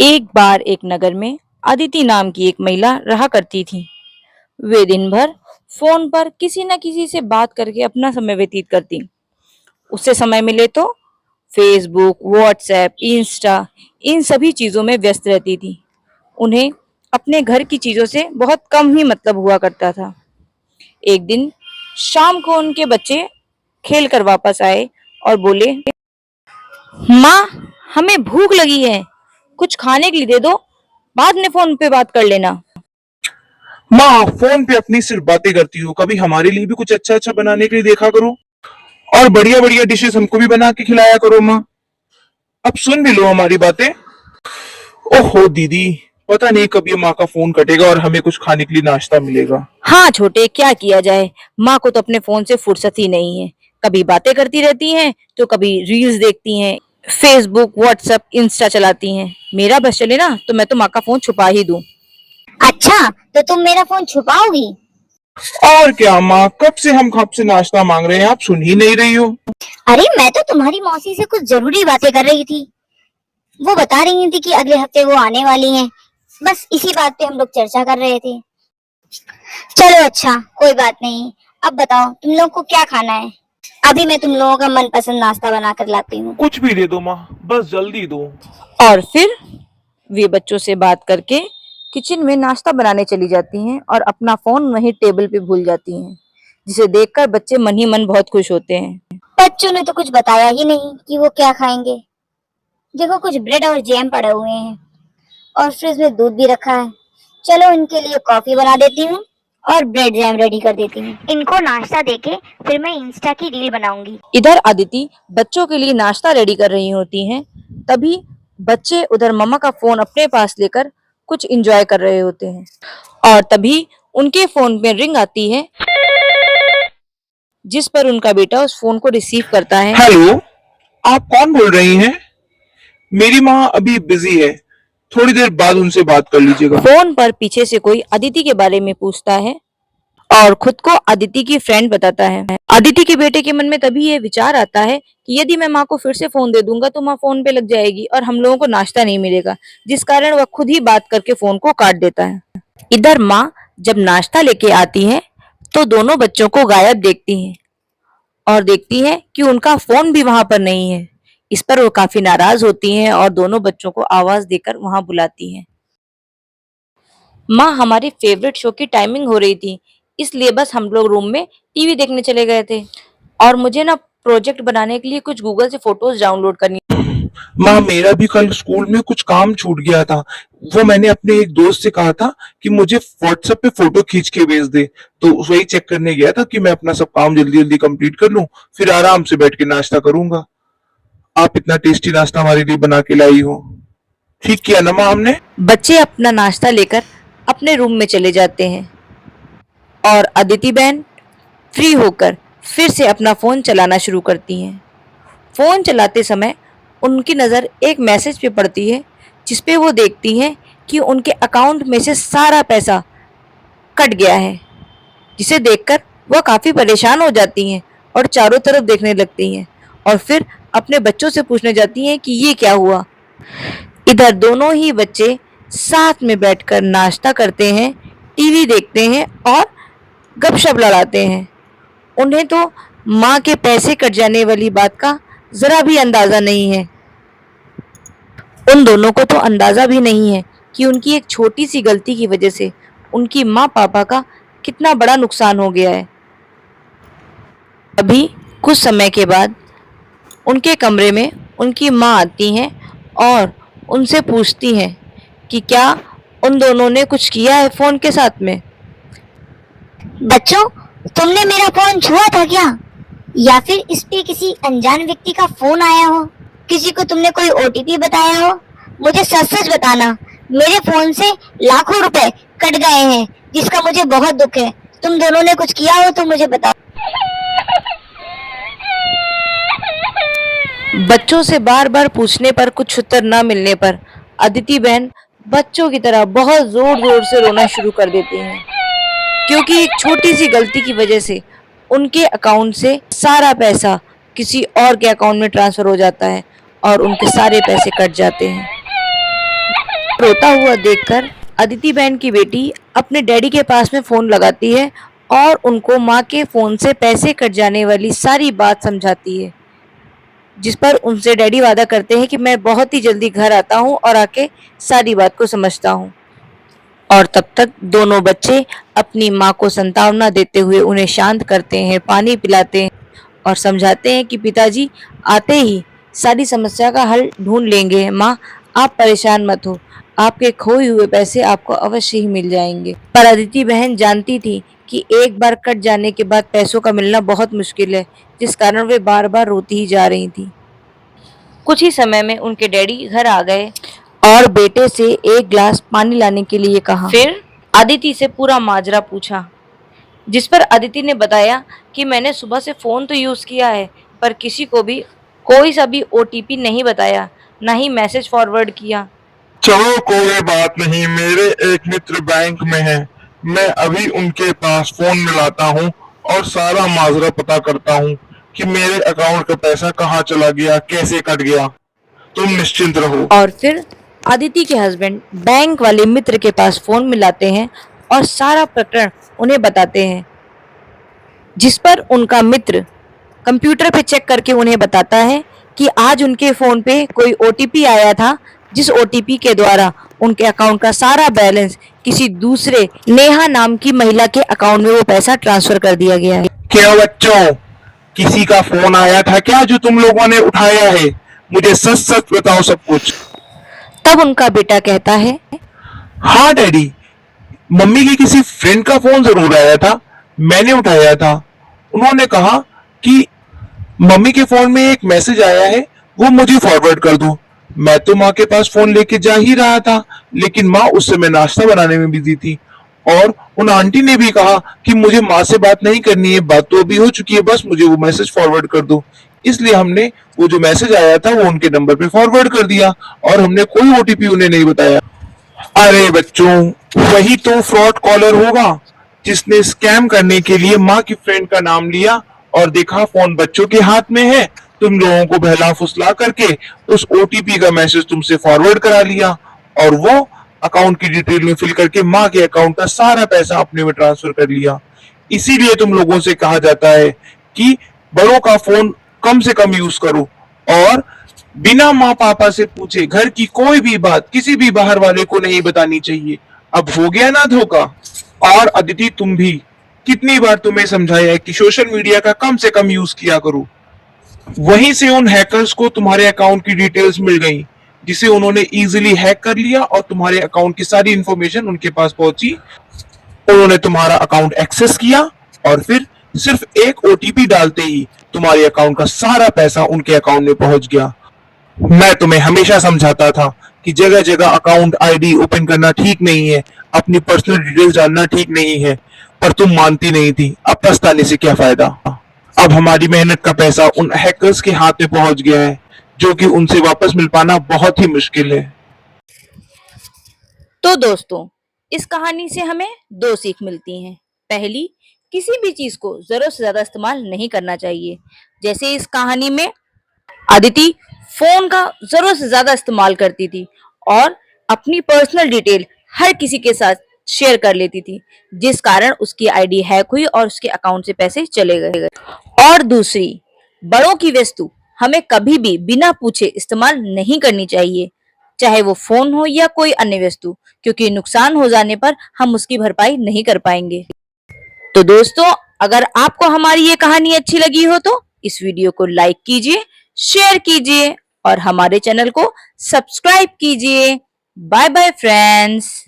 एक बार एक नगर में अदिति नाम की एक महिला रहा करती थी। वे दिन भर फोन पर किसी न किसी से बात करके अपना समय व्यतीत करती। उससे समय मिले तो फेसबुक, व्हाट्सएप, इंस्टा, इन सभी चीजों में व्यस्त रहती थी। उन्हें अपने घर की चीजों से बहुत कम ही मतलब हुआ करता था। एक दिन शाम को उनके बच्चे खेल कर वापस आए और बोले, माँ, हमें भूख लगी है, कुछ खाने के लिए दे दो, बाद में फोन पे बात कर लेना। माँ, फोन पे अपनी सिर्फ बातें करती हो, कभी हमारे लिए भी कुछ अच्छा अच्छा बनाने के लिए देखा करो और बढ़िया बढ़िया डिशेस हमको भी बना के खिलाया करो। माँ, अब सुन भी लो हमारी बातें। ओहो दीदी, पता नहीं कब ये माँ का फोन कटेगा और हमें कुछ खाने के लिए नाश्ता मिलेगा। हाँ छोटे, क्या किया जाए, माँ को तो अपने फोन से फुर्सत ही नहीं है। कभी बातें करती रहती हैं तो कभी रील्स देखती हैं, फेसबुक, व्हाट्सएप, इंस्टा चलाती हैं। मेरा बस चले ना तो मैं तो माँ का फोन छुपा ही दूं। अच्छा, तो तुम मेरा फोन छुपाओगी? और क्या माँ, कब से हम आपसे नाश्ता मांग रहे हैं, आप सुन ही नहीं रही हो। अरे मैं तो तुम्हारी मौसी से कुछ जरूरी बातें कर रही थी। वो बता रही थी कि अगले हफ्ते वो आने वाली हैं। बस इसी बात पे हम लोग चर्चा कर रहे थे। चलो अच्छा, कोई बात नहीं। अब बताओ तुम लोग को क्या खाना है? अभी मैं तुम लोगों का मनपसंद नाश्ता बना कर लाती हूँ। कुछ भी दे दो माँ, बस जल्दी दो। और फिर वे बच्चों से बात करके किचन में नाश्ता बनाने चली जाती हैं और अपना फोन वहीं टेबल पे भूल जाती हैं, जिसे देखकर बच्चे मन ही मन बहुत खुश होते हैं। बच्चों ने तो कुछ बताया ही नहीं कि वो क्या खाएंगे। देखो, कुछ ब्रेड और जैम पड़े हुए हैं और फ्रिज में दूध भी रखा है। चलो इनके लिए कॉफी बना देती हूँ और ब्रेड जैम रेडी कर देती हूँ। इनको नाश्ता देके फिर मैं इंस्टा की रील बनाऊंगी। इधर अदिति बच्चों के लिए नाश्ता रेडी कर रही होती हैं। तभी बच्चे उधर मम्मा का फोन अपने पास लेकर कुछ एंजॉय कर रहे होते हैं और तभी उनके फोन में रिंग आती है, जिस पर उनका बेटा उस फोन को रिसीव करता है। हेलो, आप कौन बोल रही हैं? मेरी माँ अभी बिजी है, थोड़ी देर बाद उनसे बात कर लीजिएगा। फोन पर पीछे से कोई अदिति के बारे में पूछता है और खुद को अदिति की फ्रेंड बताता है। अदिति के बेटे के मन में तभी ये विचार आता है कि यदि मैं माँ को फिर से फोन दे दूंगा तो माँ फोन पे लग जाएगी और हम लोगों को नाश्ता नहीं मिलेगा, जिस कारण वह खुद ही बात करके फोन को काट देता है। इधर माँ जब नाश्ता लेके आती है तो दोनों बच्चों को गायब देखती है और देखती है कि उनका फोन भी वहां पर नहीं है। इस पर वो काफी नाराज होती हैं और दोनों बच्चों को आवाज देकर वहां बुलाती हैं। माँ, हमारी फेवरेट शो की टाइमिंग हो रही थी, इसलिए बस हम लोग रूम में टीवी देखने चले गए थे और मुझे ना प्रोजेक्ट बनाने के लिए कुछ गूगल से फोटोज डाउनलोड करनी। माँ, मेरा भी कल स्कूल में कुछ काम छूट गया था। वो मैंने अपने एक दोस्त से कहा था कि मुझे व्हाट्सएप पे फोटो खींच के भेज दे, तो वही चेक करने गया था कि मैं अपना सब काम जल्दी जल्दी कंप्लीट कर लूं, फिर आराम से बैठ के नाश्ता करूंगा। आप इतना टेस्टी नाश्ता हमारे लिए बना के लाई हो, ठीक किया ना माँ हमने। बच्चे अपना नाश्ता लेकर अपने रूम में चले जाते हैं और अदिति बहन फ्री होकर फिर से अपना फोन चलाना शुरू करती हैं। फोन चलाते समय उनकी नजर एक मैसेज पे पड़ती है, जिसपे वो देखती हैं कि उनके अकाउंट में से सारा पैसा कट गया है, जिसे देखकर वह काफी परेशान हो जाती हैं और चारों तरफ देखने लगती हैं और फिर अपने बच्चों से पूछने जाती हैं कि ये क्या हुआ। इधर दोनों ही बच्चे साथ में बैठकर नाश्ता करते हैं, टीवी देखते हैं और गपशप लड़ाते हैं। उन्हें तो माँ के पैसे कट जाने वाली बात का जरा भी अंदाजा नहीं है। उन दोनों को तो अंदाजा भी नहीं है कि उनकी एक छोटी सी गलती की वजह से उनकी माँ पापा का कितना बड़ा नुकसान हो गया है। अभी कुछ समय के बाद उनके कमरे में उनकी माँ आती हैं और उनसे पूछती हैं कि क्या उन दोनों ने कुछ किया है फोन के साथ में। बच्चों, तुमने मेरा फोन छुआ था क्या? या फिर इस पे किसी अनजान व्यक्ति का फोन आया हो? किसी को तुमने कोई ओटीपी बताया हो? मुझे सच सच बताना। मेरे फोन से लाखों रुपए कट गए हैं, जिसका मुझे बहुत दुख है। तुम दोनों ने कुछ किया हो तो मुझे बताओ। बच्चों से बार बार पूछने पर कुछ उत्तर न मिलने पर अदिति बहन बच्चों की तरह बहुत जोर जोर से रोना शुरू कर देती हैं, क्योंकि एक छोटी सी गलती की वजह से उनके अकाउंट से सारा पैसा किसी और के अकाउंट में ट्रांसफर हो जाता है और उनके सारे पैसे कट जाते हैं। रोता हुआ देखकर अदिति बहन की बेटी अपने डैडी के पास में फोन लगाती है और उनको माँ के फोन से पैसे कट जाने वाली सारी बात समझाती है, जिस पर उनसे डैडी वादा करते हैं कि मैं बहुत ही जल्दी घर आता हूँ और आके सारी बात को समझता हूँ। और तब तक दोनों बच्चे अपनी माँ को सांत्वना देते हुए उन्हें शांत करते हैं, पानी पिलाते हैं और समझाते हैं कि पिताजी आते ही सारी समस्या का हल ढूंढ लेंगे। माँ, आप परेशान मत हो, आपके खोए हुए पैसे आपको अवश्य ही मिल जाएंगे। पर अदिति बहन जानती थी कि एक बार कट जाने के बाद पैसों का मिलना बहुत मुश्किल है, जिस कारण वे बार बार रोती ही जा रही थी। कुछ ही समय में उनके डैडी घर आ गए और बेटे से एक गिलास पानी लाने के लिए कहा। फिर अदिति से पूरा माजरा पूछा, जिस पर अदिति ने बताया कि मैंने सुबह से फोन तो यूज किया है, पर किसी को भी कोई सा भी ओटीपी नहीं बताया, ना ही मैसेज फॉरवर्ड किया। चलो कोई बात नहीं, मेरे एक मित्र बैंक में है, मैं अभी उनके पास फोन मिलाता हूँ और सारा माजरा पता करता हूँ कि मेरे अकाउंट का पैसा कहाँ चला गया, कैसे कट गया। तुम निश्चिंत रहो। और फिर अदिति के हस्बैंड बैंक वाले मित्र के पास फोन मिलाते हैं और सारा प्रकरण उन्हें बताते हैं, जिस पर उनका मित्र कंप्यूटर पे चेक करके उन्हें बताता है कि आज उनके फोन पे कोई ओटीपी आया था, जिस ओटीपी के द्वारा उनके अकाउंट का सारा बैलेंस किसी दूसरे नेहा नाम की महिला के अकाउंट में वो पैसा ट्रांसफर कर दिया गया है। क्या बच्चों, किसी का फोन आया था क्या जो तुम लोगों ने उठाया है? मुझे सच सच बताओ सब कुछ। तब उनका बेटा कहता है, हाँ डैडी, मम्मी के किसी फ्रेंड का फोन जरूर आया था, मैंने उठाया था। उन्होंने कहा कि मम्मी के फोन में एक मैसेज आया है, वो मुझे फॉरवर्ड कर दो। मैं तो माँ के पास फोन लेके जा ही रहा था, लेकिन माँ उस समय नाश्ता बनाने में बिजी थी। और उन आंटी ने भी कहा कि मुझे माँ से बात नहीं करनी है, बात तो अभी हो चुकी है, बस मुझे वो मैसेज फॉरवर्ड कर दो। इसलिए हमने वो जो मैसेज आया था वो उनके नंबर पे फॉरवर्ड कर दिया और हमने कोई ओटीपी उन्हें नहीं बताया। अरे बच्चों, वही तो फ्रॉड कॉलर होगा जिसने स्कैम करने के लिए माँ की फ्रेंड का नाम लिया और देखा फोन बच्चों के हाथ में है, तुम लोगों को बहला फुसला करके उस ओटीपी का मैसेज तुमसे फॉरवर्ड करा लिया और वो अकाउंट की डिटेल में फिल करके माँ के अकाउंट का सारा पैसा अपने में ट्रांसफर कर लिया। इसीलिए तुम लोगों से कहा जाता है कि बड़ों का फोन कम से कम यूज करो और बिना माँ पापा से पूछे घर की कोई भी बात किसी भी बाहर वाले को नहीं बतानी चाहिए। अब हो गया ना धोखा। और अदिति, तुम भी, कितनी बार तुम्हें समझाया है कि सोशल मीडिया का कम से कम यूज किया करो। वहीं से उन हैकर्स को तुम्हारे अकाउंट की डिटेल्स मिल गई, जिसे उन्होंने इजीली हैक कर लिया और तुम्हारे अकाउंट की सारी इंफॉर्मेशन उनके पास पहुंची। उन्होंने तुम्हारा अकाउंट एक्सेस किया और फिर सिर्फ एक ओटीपी डालते ही तुम्हारे अकाउंट का सारा पैसा उनके अकाउंट में पहुंच गया। मैं तुम्हें हमेशा समझाता था कि जगह जगह अकाउंट आईडी ओपन करना ठीक नहीं है, अपनी पर्सनल डिटेल्स जानना ठीक नहीं है, पर तुम मानती नहीं थी। अब पछताने से क्या फायदा। अब हमारी मेहनत का पैसा उन हैकर्स के हाथ में पहुंच गया है, जो कि उनसे वापस मिल पाना बहुत ही मुश्किल है। तो दोस्तों, इस कहानी से हमें दो सीख मिलती हैं। पहली, किसी भी चीज को जरूरत से ज्यादा इस्तेमाल नहीं करना चाहिए। जैसे इस कहानी में अदिति फोन का जरूरत से ज्यादा इस्तेमाल करती थी और अपनी पर्सनल डिटेल हर किसी के साथ शेयर कर लेती थी, जिस कारण उसकी आईडी हैक हुई और उसके अकाउंट से पैसे चले गए। और दूसरी, बड़ों की वस्तु हमें कभी भी बिना पूछे इस्तेमाल नहीं करनी चाहिए, चाहे वो फोन हो या कोई अन्य वस्तु, क्योंकि नुकसान हो जाने पर हम उसकी भरपाई नहीं कर पाएंगे। तो दोस्तों, अगर आपको हमारी ये कहानी अच्छी लगी हो तो इस वीडियो को लाइक कीजिए, शेयर कीजिए और हमारे चैनल को सब्सक्राइब कीजिए। Bye bye friends.